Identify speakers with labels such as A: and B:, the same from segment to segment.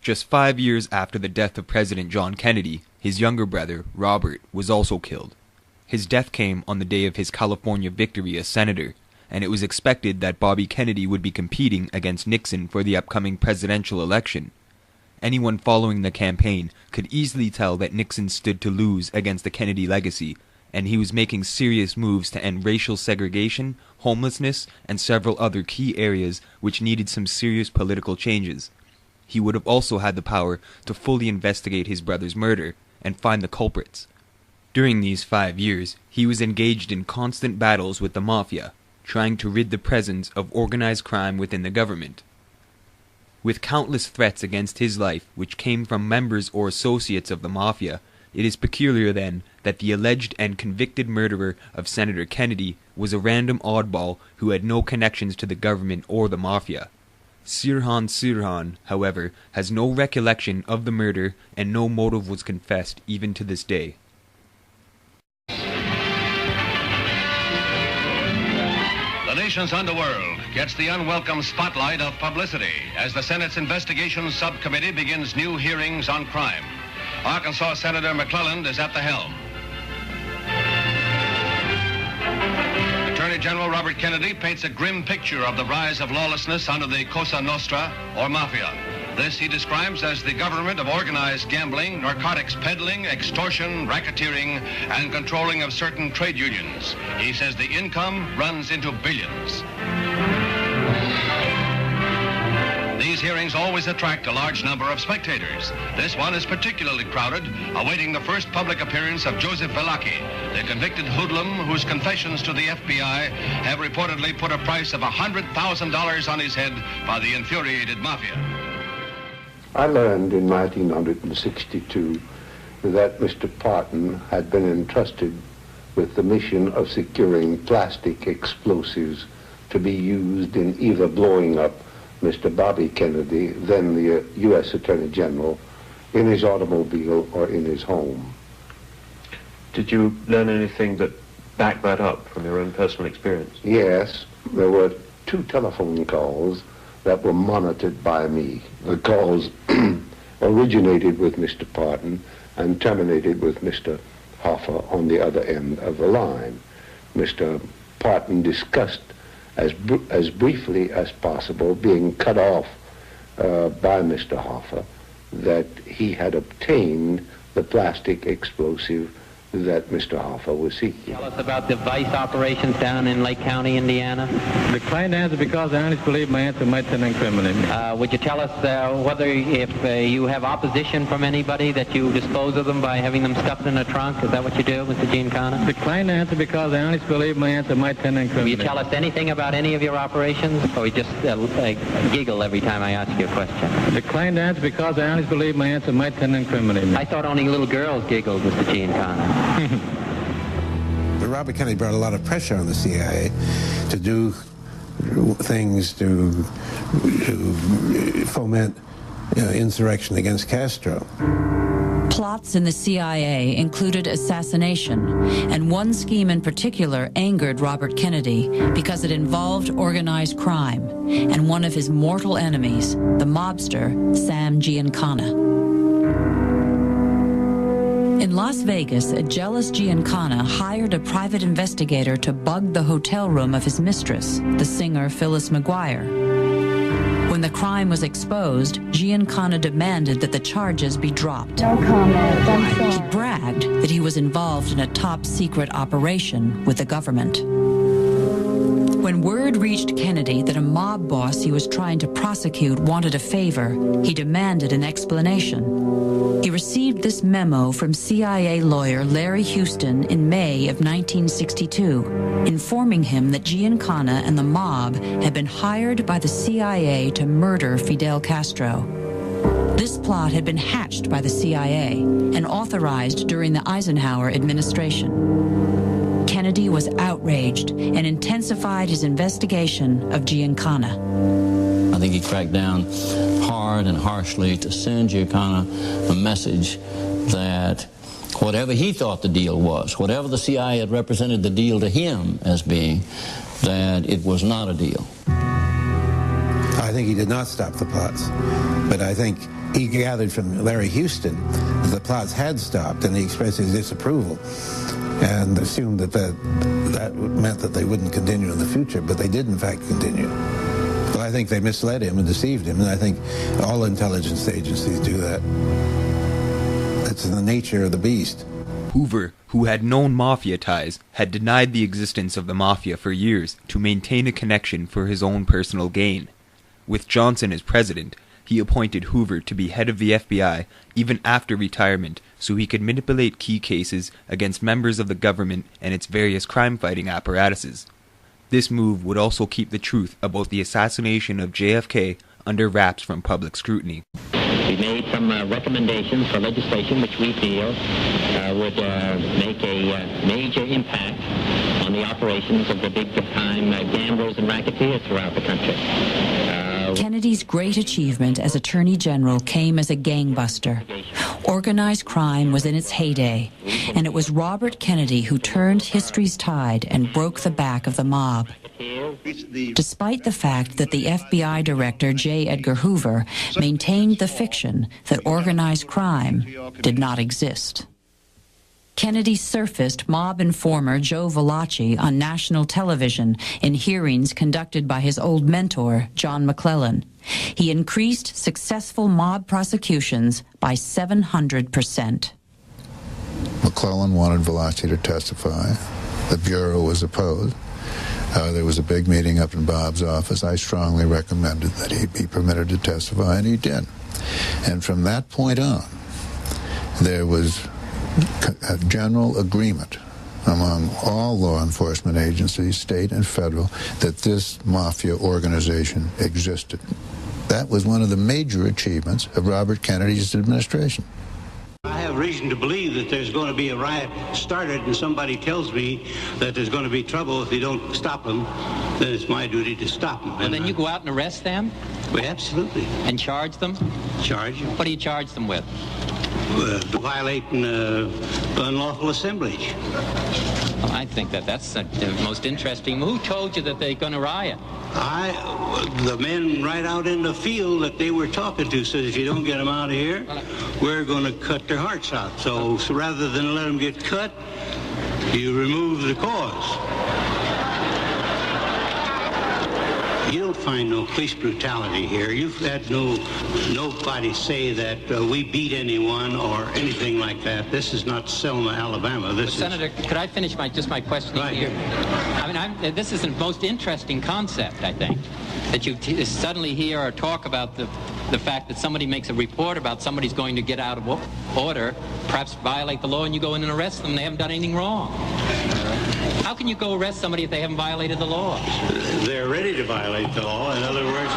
A: Just 5 years after the death of President John Kennedy, his younger brother, Robert, was also killed. His death came on the day of his California victory as senator, and it was expected that Bobby Kennedy would be competing against Nixon for the upcoming presidential election. Anyone following the campaign could easily tell that Nixon stood to lose against the Kennedy legacy, and he was making serious moves to end racial segregation, homelessness, and several other key areas which needed some serious political changes. He would have also had the power to fully investigate his brother's murder and find the culprits. During these 5 years, he was engaged in constant battles with the mafia, trying to rid the presence of organized crime within the government. With countless threats against his life which came from members or associates of the mafia, it is peculiar then that the alleged and convicted murderer of Senator Kennedy was a random oddball who had no connections to the government or the mafia. Sirhan Sirhan, however, has no recollection of the murder and no motive was confessed even to this day.
B: The nation's underworld gets the unwelcome spotlight of publicity as the Senate's Investigations Subcommittee begins new hearings on crime. Arkansas Senator McClelland is at the helm. Attorney General Robert Kennedy paints a grim picture of the rise of lawlessness under the Cosa Nostra, or mafia. This he describes as the government of organized gambling, narcotics peddling, extortion, racketeering, and controlling of certain trade unions. He says the income runs into billions. These hearings always attract a large number of spectators. This one is particularly crowded, awaiting the first public appearance of Joseph Velaki, the convicted hoodlum whose confessions to the FBI have reportedly put a price of $100,000 on his head by the infuriated mafia.
C: I learned in 1962 that Mr. Parton had been entrusted with the mission of securing plastic explosives to be used in either blowing up Mr. Bobby Kennedy, then the U.S. Attorney General, in his automobile or in his home.
D: Did you learn anything that backed that up from your own personal experience?
C: Yes, there were 2 telephone calls that were monitored by me. The calls originated with Mr. Parton and terminated with Mr. Hoffa on the other end of the line. Mr. Parton discussed as briefly as possible, being cut off by Mr. Hoffa, that he had obtained the plastic explosive that Mr. Hoffa was seeking.
E: Tell us about the vice operations down in Lake County, Indiana.
F: Declined to answer because I honestly believe my answer might tend to incriminate me.
E: Would you tell us whether if you have opposition from anybody that you dispose of them by having them stuffed in a trunk? Is that what you do, Mr. Giancana?
F: Declined to answer because I honestly believe my answer might tend to incriminate.
E: Will you tell us anything about any of your operations, or you just giggle every time I ask you a question?
F: Declined to answer because I honestly believe my answer might tend to incriminate me.
E: I thought only little girls giggled, Mr. Giancana.
G: Robert Kennedy brought a lot of pressure on the CIA to do things to foment insurrection against Castro.
H: Plots in the CIA included assassination, and one scheme in particular angered Robert Kennedy because it involved organized crime and one of his mortal enemies, the mobster Sam Giancana. In Las Vegas, a jealous Giancana hired a private investigator to bug the hotel room of his mistress, the singer Phyllis McGuire. When the crime was exposed, Giancana demanded that the charges be dropped.
I: No comment. I'm sorry.
H: He bragged that he was involved in a top-secret operation with the government. When word reached Kennedy that a mob boss he was trying to prosecute wanted a favor, he demanded an explanation. He received this memo from CIA lawyer Larry Houston in May of 1962, informing him that Giancana and the mob had been hired by the CIA to murder Fidel Castro. This plot had been hatched by the CIA and authorized during the Eisenhower administration. Kennedy was outraged and intensified his investigation of Giancana.
J: I think he cracked down hard and harshly to send Giancana a message that whatever he thought the deal was, whatever the CIA had represented the deal to him as being, that it was not a deal.
G: I think he did not stop the plots. But I think he gathered from Larry Houston that the plots had stopped, and he expressed his disapproval and assumed that meant that they wouldn't continue in the future, but they did in fact continue. Well, I think they misled him and deceived him, and I think all intelligence agencies do that. It's in the nature of the beast.
A: Hoover, who had known mafia ties, had denied the existence of the mafia for years to maintain a connection for his own personal gain. With Johnson as president, he appointed Hoover to be head of the FBI even after retirement so he could manipulate key cases against members of the government and its various crime-fighting apparatuses. This move would also keep the truth about the assassination of JFK under wraps from public scrutiny.
E: We made some recommendations for legislation which we feel would make a major impact on the operations of the big-time gamblers and racketeers throughout the country.
H: Kennedy's great achievement as Attorney General came as a gangbuster. Organized crime was in its heyday, and it was Robert Kennedy who turned history's tide and broke the back of the mob. Despite the fact that the FBI director, J. Edgar Hoover, maintained the fiction that organized crime did not exist. Kennedy surfaced mob informer Joe Valachi on national television in hearings conducted by his old mentor, John McClellan. He increased successful mob prosecutions by 700%.
I: McClellan wanted Valachi to testify. The Bureau was opposed. There was a big meeting up in Bob's office. I strongly recommended that he be permitted to testify, and he did. And from that point on, there was a general agreement among all law enforcement agencies, state and federal, that this mafia organization existed. That was one of the major achievements of Robert Kennedy's administration.
K: I have reason to believe that there's going to be a riot started, and somebody tells me that there's going to be trouble if you don't stop them, then it's my duty to stop them.
E: And then you go out and arrest them?
K: Well, absolutely.
E: And charge them?
K: Charge them.
E: What do you charge them with?
K: Violating unlawful assemblage.
E: Well, I think that's the most interesting. Who told you that they're going to riot?
K: The men right out in the field that they were talking to said, if you don't get them out of here, we're going to cut their hearts out. So rather than let them get cut, you remove the cause. You don't find no police brutality here. You've had nobody say that we beat anyone or anything like that. This is not Selma, Alabama.
E: Senator, could I finish my questioning here? I mean, this is the most interesting concept, I think, that you suddenly hear or talk about the fact that somebody makes a report about somebody's going to get out of order, perhaps violate the law, and you go in and arrest them. They haven't done anything wrong. How can you go arrest somebody if they haven't violated the law?
K: They're ready to violate the law. In other words,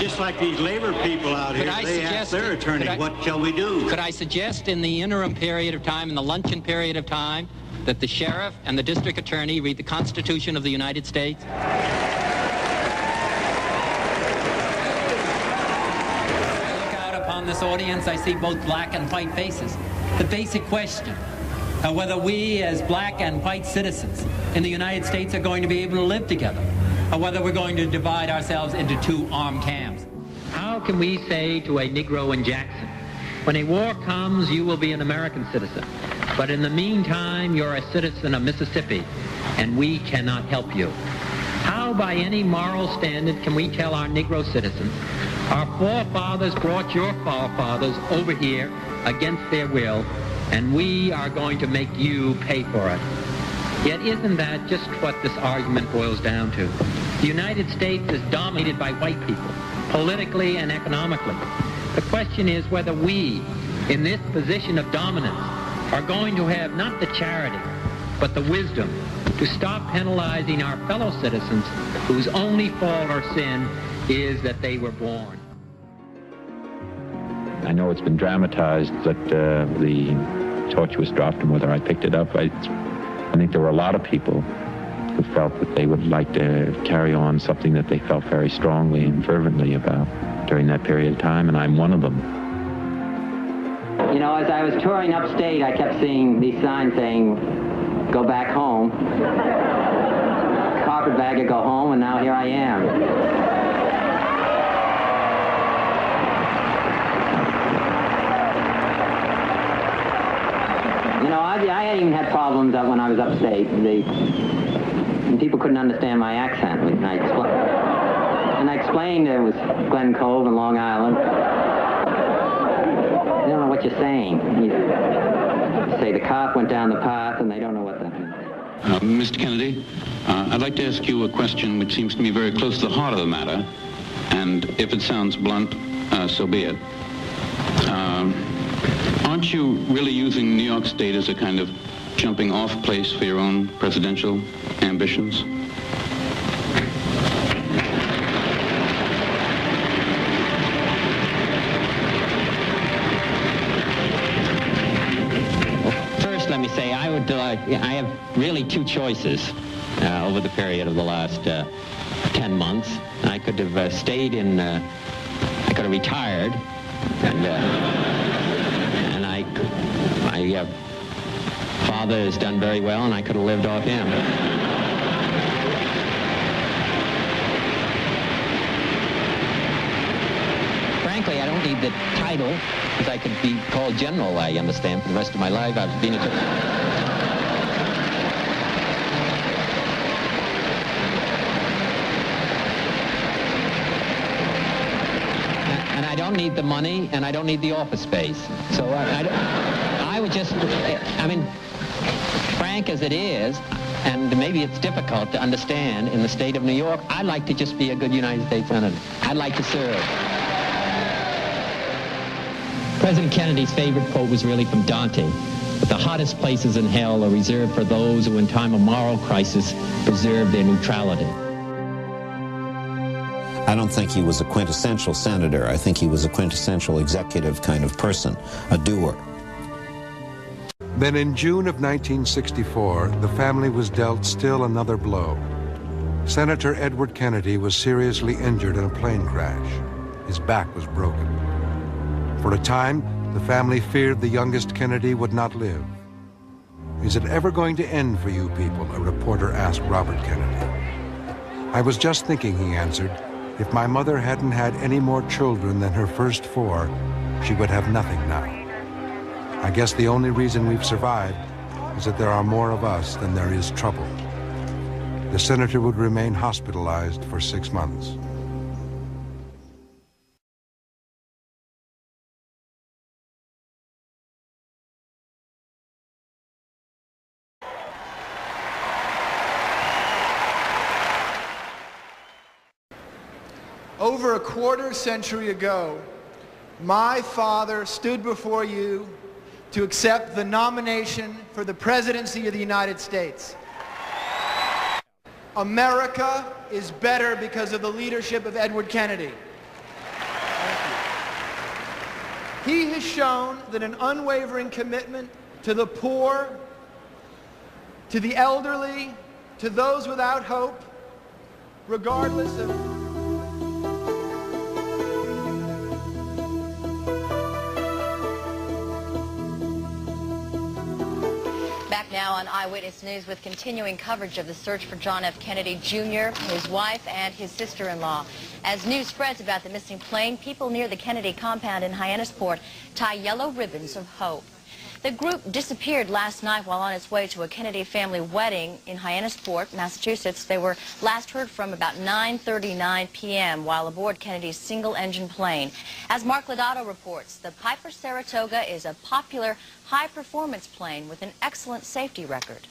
K: just like these labor people out here, they ask their attorney, what shall we do?
E: Could I suggest in the interim period of time, in the luncheon period of time, that the sheriff and the district attorney read the Constitution of the United States?
L: On this audience, I see both black and white faces. The basic question of whether we as black and white citizens in the United States are going to be able to live together, or whether we're going to divide ourselves into two armed camps.
E: How can we say to a Negro in Jackson, when a war comes, you will be an American citizen, but in the meantime, you're a citizen of Mississippi, and we cannot help you? How, by any moral standard, can we tell our Negro citizens, our forefathers brought your forefathers over here against their will, and we are going to make you pay for it? Yet isn't that just what this argument boils down to? The United States is dominated by white people, politically and economically. The question is whether we, in this position of dominance, are going to have not the charity, but the wisdom to stop penalizing our fellow citizens whose only fault or sin is that they were born.
M: I know it's been dramatized that the torch was dropped and whether I picked it up. I think there were a lot of people who felt that they would like to carry on something that they felt very strongly and fervently about during that period of time, and I'm one of them.
E: You know, as I was touring upstate, I kept seeing these signs saying, "Go back home." Carpetbagger, go home, and now here I am. You know, I even had problems when I was upstate. And people couldn't understand my accent. And I explained it was Glen Cove and Long Island. They don't know what you're saying. You say the cop went down the path, and they don't know what that means.
N: Mr. Kennedy, I'd like to ask you a question which seems to me very close to the heart of the matter, and if it sounds blunt, so be it. Aren't you really using New York State as a kind of jumping off place for your own presidential ambitions?
E: First, let me say I have really two choices over the period of the last 10 months. I could have stayed in, I could have retired, and my father has done very well, and I could have lived off him. Frankly, I don't need the title, because I could be called general, I understand, for the rest of my life. I've been and I don't need the money, and I don't need the office space. So I would just, I mean, frank as it is, and maybe it's difficult to understand in the state of New York, I'd like to just be a good United States Senator. I'd like to serve. President Kennedy's favorite quote was really from Dante. But the hottest places in hell are reserved for those who in time of moral crisis preserve their neutrality.
O: I don't think he was a quintessential senator. I think he was a quintessential executive kind of person, a doer.
P: Then in June of 1964, the family was dealt still another blow. Senator Edward Kennedy was seriously injured in a plane crash. His back was broken. For a time, the family feared the youngest Kennedy would not live. "Is it ever going to end for you people?" a reporter asked Robert Kennedy. "I was just thinking," he answered, "if my mother hadn't had any more children than her first 4, she would have nothing now. I guess the only reason we've survived is that there are more of us than there is trouble." The senator would remain hospitalized for 6 months.
Q: Over a quarter century ago, my father stood before you to accept the nomination for the presidency of the United States. America is better because of the leadership of Edward Kennedy. Thank you. He has shown that an unwavering commitment to the poor, to the elderly, to those without hope, regardless of
R: now on Eyewitness News with continuing coverage of the search for John F. Kennedy Jr., his wife, and his sister-in-law. As news spreads about the missing plane, people near the Kennedy compound in Hyannisport tie yellow ribbons of hope. The group disappeared last night while on its way to a Kennedy family wedding in Hyannisport, Massachusetts. They were last heard from about 9:39 p.m. while aboard Kennedy's single-engine plane. As Mark Lodato reports, the Piper Saratoga is a popular high-performance plane with an excellent safety record.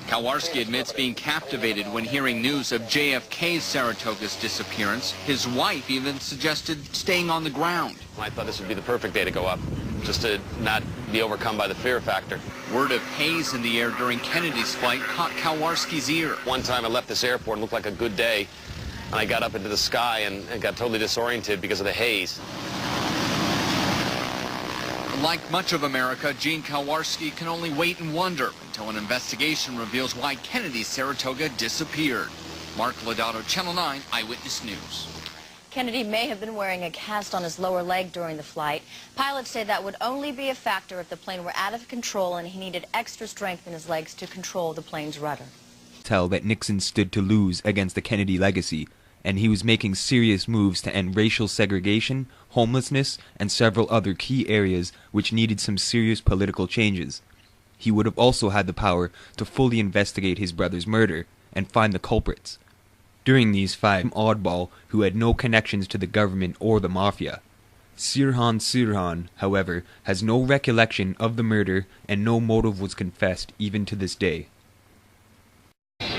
S: Kowarski admits being captivated when hearing news of JFK's Saratoga's disappearance. His wife even suggested staying on the ground.
T: I thought this would be the perfect day to go up, just to not be overcome by the fear factor.
S: Word of haze in the air during Kennedy's flight caught Kowarski's ear.
T: One time I left this airport and looked like a good day, and I got up into the sky and got totally disoriented because of the haze.
S: Like much of America, Gene Kowarski can only wait and wonder until an investigation reveals why Kennedy's Saratoga disappeared. Mark Lodato, Channel 9 Eyewitness News.
R: Kennedy may have been wearing a cast on his lower leg during the flight. Pilots say that would only be a factor if the plane were out of control and he needed extra strength in his legs to control the plane's rudder.
A: Tell that Nixon stood to lose against the Kennedy legacy, and he was making serious moves to end racial segregation, homelessness, and several other key areas which needed some serious political changes. He would have also had the power to fully investigate his brother's murder and find the culprits. During these 5 oddball who had no connections to the government or the mafia. Sirhan, however, has no recollection of the murder and no motive was confessed even to this day.
B: The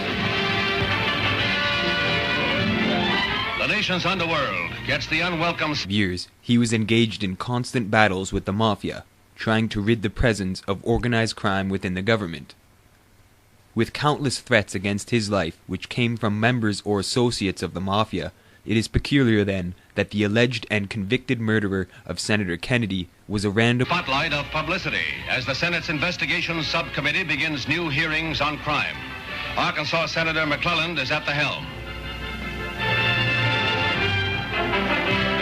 B: nation's underworld gets the unwelcome...
A: Years, he was engaged in constant battles with the mafia, trying to rid the presence of organized crime within the government. With countless threats against his life which came from members or associates of the mafia, it is peculiar then that the alleged and convicted murderer of Senator Kennedy was a random
B: spotlight of publicity as the Senate's Investigations Subcommittee begins new hearings on crime. Arkansas Senator McClelland is at the helm.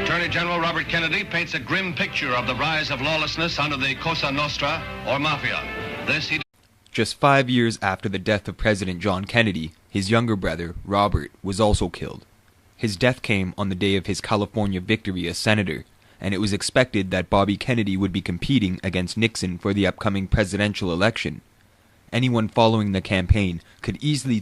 B: Attorney General Robert Kennedy paints a grim picture of the rise of lawlessness under the Cosa Nostra, or Mafia. This he...
A: Just 5 years after the death of President John Kennedy, his younger brother, Robert, was also killed. His death came on the day of his California victory as senator, and it was expected that Bobby Kennedy would be competing against Nixon for the upcoming presidential election. Anyone following the campaign could easily